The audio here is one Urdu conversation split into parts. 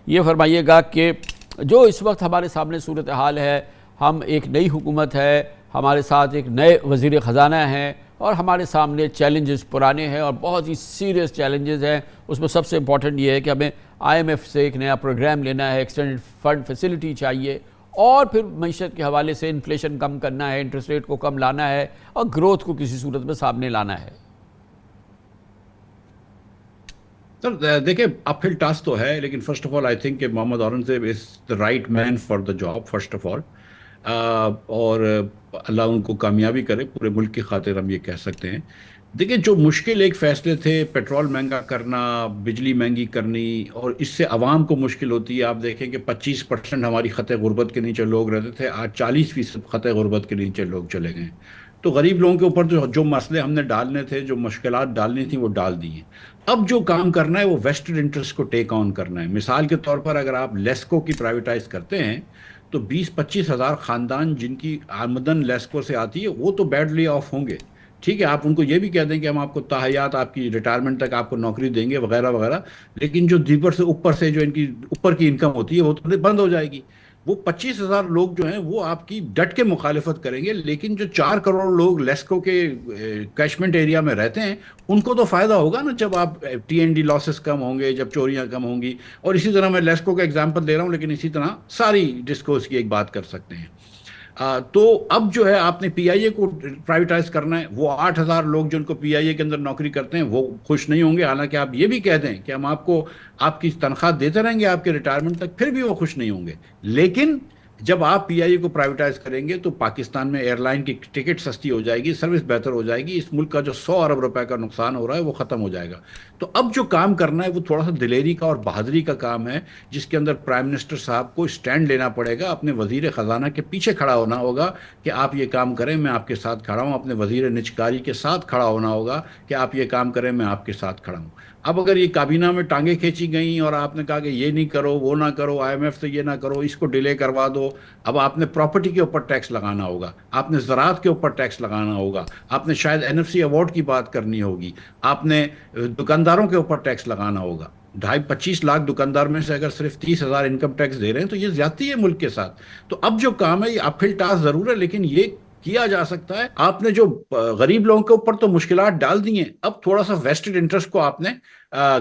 یہ فرمائیے گا کہ جو اس وقت ہمارے سامنے صورتحال ہے، ہم ایک نئی حکومت ہے، ہمارے ساتھ ایک نئے وزیر خزانہ ہیں اور ہمارے سامنے چیلنجز پرانے ہیں اور بہت ہی سیریس چیلنجز ہیں. اس میں سب سے امپورٹنٹ یہ ہے کہ ہمیں IMF سے ایک نیا پروگرام لینا ہے، ایکسٹینڈڈ فنڈ فیسلٹی چاہیے، اور پھر معیشت کے حوالے سے انفلیشن کم کرنا ہے، انٹرسٹ ریٹ کو کم لانا ہے اور گروتھ کو کسی صورت میں سامنے لانا ہے. سر دیکھیں اپ ہل ٹاسک تو ہے، لیکن first of all I think کہ Muhammad Aurangzeb is the right man for the job first of all, اور اللہ ان کو کامیابی کرے پورے ملک کی خاطر، ہم یہ کہہ سکتے ہیں. دیکھیں جو مشکل ایک فیصلے تھے، پیٹرول مہنگا کرنا، بجلی مہنگی کرنی، اور اس سے عوام کو مشکل ہوتی ہے. آپ دیکھیں کہ 25% ہماری خطۂ غربت کے نیچے لوگ رہتے تھے، آج 40% خطۂ غربت کے نیچے لوگ چلے گئے. تو غریب لوگوں کے اوپر جو مسئلے ہم نے ڈالنے تھے، جو مشکلات ڈالنی تھیں، وہ ڈال دی ہیں. اب جو کام کرنا ہے وہ ویسٹڈ انٹرسٹ کو ٹیک آن کرنا ہے. مثال کے طور پر اگر آپ لیسکو کی پرائیویٹائز کرتے ہیں تو 20-25 ہزار خاندان جن کی آمدن لیسکو سے آتی ہے وہ تو بیڈلی آف ہوں گے. ٹھیک ہے، آپ ان کو یہ بھی کہہ دیں کہ ہم آپ کو تاحیات آپ کی ریٹائرمنٹ تک آپ کو نوکری دیں گے وغیرہ وغیرہ، لیکن جو اوپر سے جو ان کی اوپر کی انکم ہوتی ہے وہ تو بند ہو جائے گی. وہ 25,000 لوگ جو ہیں وہ آپ کی ڈٹ کے مخالفت کریں گے، لیکن جو 4 کروڑ لوگ لیسکو کے کیچمنٹ ایریا میں رہتے ہیں ان کو تو فائدہ ہوگا نا، جب آپ TND لاسز کم ہوں گے، جب چوریاں کم ہوں گی. اور اسی طرح میں لیسکو کا ایگزامپل دے رہا ہوں، لیکن اسی طرح ساری ڈسکورس کی ایک بات کر سکتے ہیں. تو اب جو ہے آپ نے PIA کو پرائیویٹائز کرنا ہے. وہ 8,000 لوگ جن کو PIA کے اندر نوکری کرتے ہیں وہ خوش نہیں ہوں گے، حالانکہ آپ یہ بھی کہہ دیں کہ ہم آپ کو آپ کی تنخواہ دیتے رہیں گے آپ کے ریٹائرمنٹ تک، پھر بھی وہ خوش نہیں ہوں گے. لیکن جب آپ PIA کو پرائیویٹائز کریں گے تو پاکستان میں ایئر لائن کی ٹکٹ سستی ہو جائے گی، سروس بہتر ہو جائے گی، اس ملک کا جو 100 ارب روپے کا نقصان ہو رہا ہے وہ ختم ہو جائے گا. تو اب جو کام کرنا ہے وہ تھوڑا سا دلیری کا اور بہادری کا کام ہے، جس کے اندر پرائم منسٹر صاحب کو اسٹینڈ لینا پڑے گا، اپنے وزیر خزانہ کے پیچھے کھڑا ہونا ہوگا کہ آپ یہ کام کریں میں آپ کے ساتھ کھڑا ہوں، اپنے وزیر نجکاری کے ساتھ کھڑا ہونا ہوگا کہ آپ یہ کام کریں میں آپ کے ساتھ کھڑا ہوں. اب اگر یہ کابینہ میں ٹانگیں کھینچی گئیں اور آپ نے کہا کہ یہ نہیں کرو، وہ نہ کرو، IMF سے یہ نہ کرو، اس کو ڈیلے کروا دو، اب آپ نے پراپرٹی کے اوپر ٹیکس لگانا ہوگا، آپ نے زراعت کے اوپر ٹیکس لگانا ہوگا، آپ نے شاید NFC ایوارڈ کی بات کرنی ہوگی، آپ نے دکانداروں کے اوپر ٹیکس لگانا ہوگا. 25 لاکھ دکاندار میں سے اگر صرف 30,000 انکم ٹیکس دے رہے ہیں تو یہ زیادتی ہے ملک کے ساتھ. تو اب جو کام ہے یہ اپ ہل ٹاسک ضرور ہے، لیکن یہ کیا جا سکتا ہے. آپ نے جو غریب لوگوں کے اوپر تو مشکلات ڈال دی ہیں، اب تھوڑا سا ویسٹڈ انٹرسٹ کو آپ نے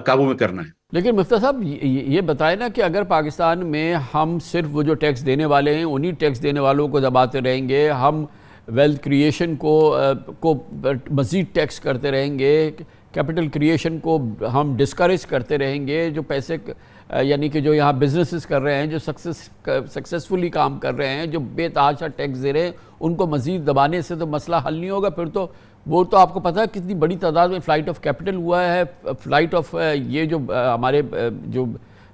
قابو میں کرنا ہے. لیکن مفتیٰ صاحب یہ بتائیں نا کہ اگر پاکستان میں ہم صرف وہ جو ٹیکس دینے والے ہیں انہی ٹیکس دینے والوں کو دباتے رہیں گے، ہم ویلتھ کریشن کو مزید ٹیکس کرتے رہیں گے، کیپٹل کریشن کو ہم ڈسکریج کرتے رہیں گے، جو پیسے یعنی کہ جو یہاں بزنسز کر رہے ہیں، جو سکسیسفلی کام کر رہے ہیں، جو بے تحاشا ٹیکس دے رہے ہیں، ان کو مزید دبانے سے تو مسئلہ حل نہیں ہوگا. پھر تو وہ تو آپ کو پتہ ہے کتنی بڑی تعداد میں فلائٹ آف کیپٹل ہوا ہے، فلائٹ آف یہ جو ہمارے جو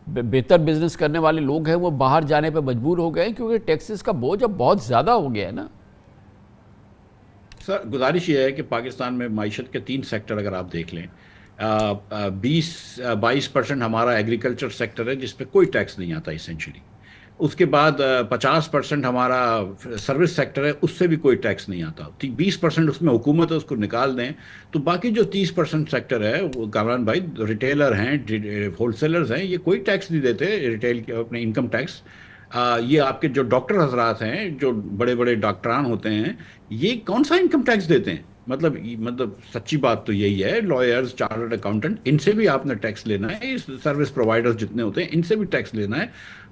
بہتر بزنس کرنے والے لوگ ہیں وہ باہر جانے پہ مجبور ہو گئے ہیں کیونکہ ٹیکسز کا بوجھ اب بہت زیادہ ہو گیا ہے نا. سر گزارش یہ ہے کہ پاکستان میں معیشت کے 3 سیکٹر اگر آپ دیکھ لیں، 22% ہمارا ایگریکلچر سیکٹر ہے جس پہ کوئی ٹیکس نہیں آتا اسینشلی. اس کے بعد 50% ہمارا سروس سیکٹر ہے، اس سے بھی کوئی ٹیکس نہیں آتا. 20% اس میں حکومت ہے، اس کو نکال دیں تو باقی جو 30% سیکٹر ہے وہ کامران بھائی ریٹیلر ہیں، ہول سیلرز ہیں، یہ کوئی ٹیکس نہیں دیتے ریٹیل کے اپنے انکم ٹیکس. یہ آپ کے جو ڈاکٹر حضرات ہیں، جو بڑے بڑے ڈاکٹران ہوتے ہیں، یہ کون سا انکم ٹیکس دیتے ہیں؟ مطلب سچی بات تو یہی ہے. لائرز، چارٹرڈ اکاؤنٹنٹ، ان سے بھی آپ نے ٹیکس لینا ہے، سروس پرووائڈرز جتنے ہوتے ہیں ان سے بھی ٹیکس لینا ہے.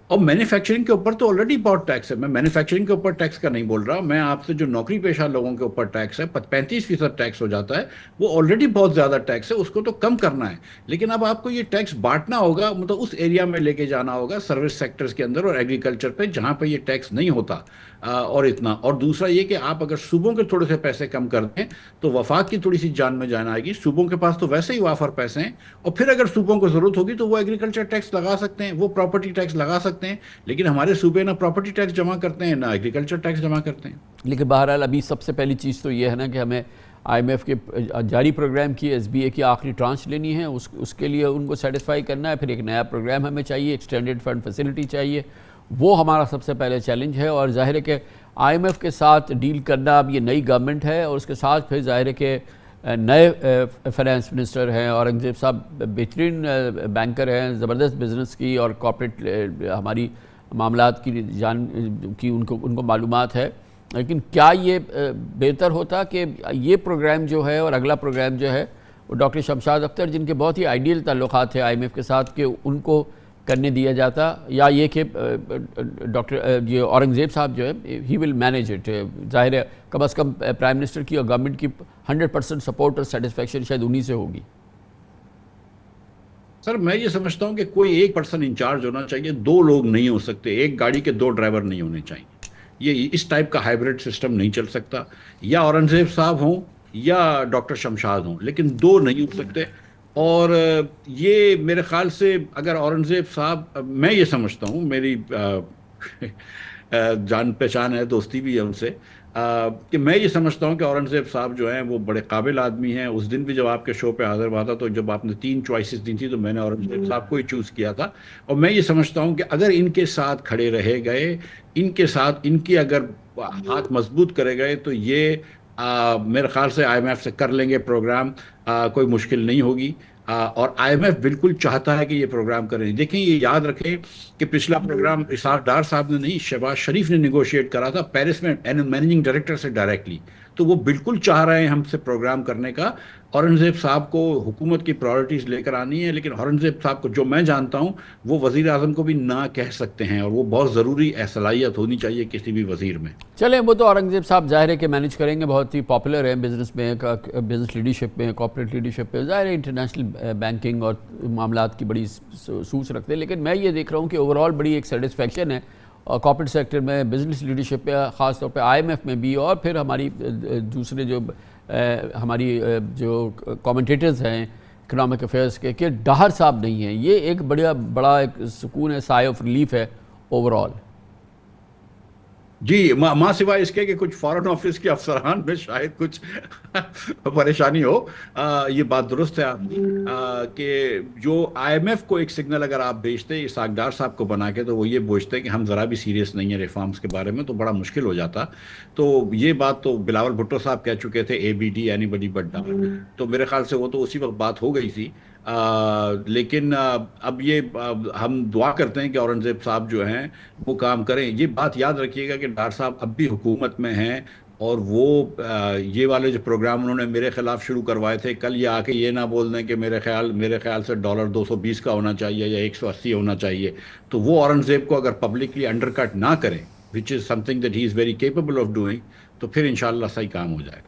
اور مینوفیکچرنگ کے اوپر تو آلریڈی بہت ٹیکس ہے. میں مینوفیکچرنگ کے اوپر ٹیکس کا نہیں بول رہا، میں آپ سے جو نوکری پیشہ لوگوں کے اوپر ٹیکس ہے 35% ٹیکس ہو جاتا ہے، وہ آلریڈی بہت زیادہ ٹیکس ہے، اس کو تو کم کرنا ہے. لیکن اب آپ کو یہ ٹیکس بانٹنا ہوگا، مطلب اس ایریا میں لے کے جانا ہوگا سروس سیکٹرز کے اندر اور ایگریکلچر پہ جہاں پہ یہ ٹیکس نہیں ہوتا. اور اتنا. اور دوسرا یہ کہ آپ اگر صوبوں کے تھوڑے سے پیسے کم کر دیں تو وفاق کی تھوڑی سی جان میں جان آئے گی. صوبوں کے پاس تو ویسے ہی وافر پیسے ہیں، اور پھر اگر صوبوں کو ضرورت ہوگی تو وہ ایگریکلچر ٹیکس لگا سکتے ہیں، وہ پراپرٹی ٹیکس لگا سکتے ہیں. لیکن ہمارے صوبے نہ پراپرٹی ٹیکس جمع کرتے ہیں نہ ایگریکلچر ٹیکس جمع کرتے ہیں. لیکن بہرحال ابھی سب سے پہلی چیز تو یہ ہے نا کہ ہمیں IMF کے جاری پروگرام کی SBA کی آخری ٹرانچ لینی ہے، اس کے لیے ان کو سیٹسفائی کرنا ہے. پھر ایک نیا پروگرام ہمیں چاہیے، ایکسٹینڈڈ فنڈ فیسلٹی چاہیے، وہ ہمارا سب سے پہلے چیلنج ہے. اور ظاہر ہے کہ IMF کے ساتھ ڈیل کرنا اب یہ نئی گورنمنٹ ہے، اور اس کے ساتھ پھر ظاہر ہے کہ نئے فائنانس منسٹر ہیں، اورنگزیب صاحب بہترین بینکر ہیں، زبردست بزنس کی اور کارپوریٹ ہماری معاملات کی ان کو معلومات ہے، لیکن کیا یہ بہتر ہوتا کہ یہ پروگرام جو ہے اور اگلا پروگرام جو ہے وہ ڈاکٹر شمشاد اختر جن کے بہت ہی آئیڈیل تعلقات تھے آئی ایم ایف کے ساتھ کہ ان کو کرنے دیا جاتا، یا یہ کہ ڈاکٹر یہ اورنگزیب صاحب جو ہے ہی ول مینیج اٹ؟ ظاہر ہے کم از کم پرائم منسٹر کی اور گورنمنٹ کی 100% سپورٹ اور سیٹسفیکشن شاید انہی سے ہوگی۔ سر میں یہ سمجھتا ہوں کہ کوئی ایک پرسن انچارج ہونا چاہیے، دو لوگ نہیں ہو سکتے، ایک گاڑی کے دو ڈرائیور نہیں ہونے چاہیے، یہ اس ٹائپ کا ہائیبرڈ سسٹم نہیں چل سکتا، یا اورنگزیب صاحب ہوں یا ڈاکٹر شمشاد ہوں، لیکن دو نہیں ہو سکتے۔ اور یہ میرے خیال سے اگر اورنگزیب صاحب، میں یہ سمجھتا ہوں، میری جان پہچان ہے، دوستی بھی ہے ان سے، کہ میں یہ سمجھتا ہوں کہ اورنگزیب صاحب جو ہیں وہ بڑے قابل آدمی ہیں۔ اس دن بھی جب آپ کے شو پہ حاضر ہوا تھا تو جب آپ نے 3 چوائسز دی تھی تو میں نے اورنگزیب صاحب کو ہی چوز کیا تھا، اور میں یہ سمجھتا ہوں کہ اگر ان کے ساتھ کھڑے رہے گئے، ان کے ساتھ ان کی اگر ہاتھ مضبوط کرے گئے تو یہ میرے خیال سے آئی ایم ایف سے کر لیں گے پروگرام، کوئی مشکل نہیں ہوگی۔ اور آئی ایم ایف بالکل چاہتا ہے کہ یہ پروگرام کریں۔ دیکھیں یہ یاد رکھیں کہ پچھلا پروگرام اسحاق ڈار صاحب نے نہیں، شہباز شریف نے نیگوشیٹ کرا تھا پیرس میں مینیجنگ ڈائریکٹر سے ڈائریکٹلی، تو وہ بالکل چاہ رہے ہیں ہم سے پروگرام کرنے کا۔ اورنگزیب صاحب کو حکومت کی پرائرٹیز لے کر آنی ہے، لیکن اورنگزیب صاحب کو جو میں جانتا ہوں وہ وزیر اعظم کو بھی نہ کہہ سکتے ہیں، اور وہ بہت ضروری صلاحیت ہونی چاہیے کسی بھی وزیر میں۔ چلیں وہ تو اورنگزیب صاحب ظاہر ہے کہ مینیج کریں گے، بہت ہی پاپولر ہیں بزنس میں، بزنس لیڈرشپ میں، کارپوریٹ لیڈرشپ میں، ظاہر ہے انٹرنیشنل بینکنگ اور معاملات کی بڑی سوچ رکھتے ہیں، لیکن میں یہ دیکھ رہا ہوں کہ اوور آل بڑی ایک سیٹسفیکشن ہے اور کارپوریٹ سیکٹر میں، بزنس لیڈرشپ پہ، خاص طور پہ آئی ایم ایف میں بھی، اور پھر ہماری دوسرے ہماری جو کامنٹیٹرز ہیں اکنامک افیئرس کے، کہ ڈاہر صاحب نہیں ہیں، یہ ایک بڑا ایک سکون ہے، سائے آف ریلیف ہے اوور آل۔ جی، ماں سوائے اس کے کہ کچھ فارن آفس کے افسران میں شاید کچھ پریشانی ہو، یہ بات درست ہے آپ کی، کہ جو آئی ایم ایف کو ایک سگنل اگر آپ بھیجتے اسحاق ڈار صاحب کو بنا کے، تو وہ یہ بوجھتے کہ ہم ذرا بھی سیریس نہیں ہیں ریفارمز کے بارے میں، تو بڑا مشکل ہو جاتا۔ تو یہ بات تو بلاول بھٹو صاحب کہہ چکے تھے، A B D anybody but Dar, تو میرے خیال سے وہ تو اسی وقت بات ہو گئی تھی۔ لیکن اب یہ ہم دعا کرتے ہیں کہ اورنگزیب صاحب جو ہیں وہ کام کریں۔ یہ بات یاد رکھیے گا کہ ڈار صاحب اب بھی حکومت میں ہیں، اور وہ یہ والے جو پروگرام انہوں نے میرے خلاف شروع کروائے تھے، کل یہ آ کے یہ نہ بول دیں کہ میرے خیال سے ڈالر 220 کا ہونا چاہیے یا 180 ہونا چاہیے، تو وہ اورنگزیب کو اگر پبلکلی انڈر کٹ نہ کریں، which is something that he is very capable of doing، تو پھر انشاءاللہ صحیح کام ہو جائے گا۔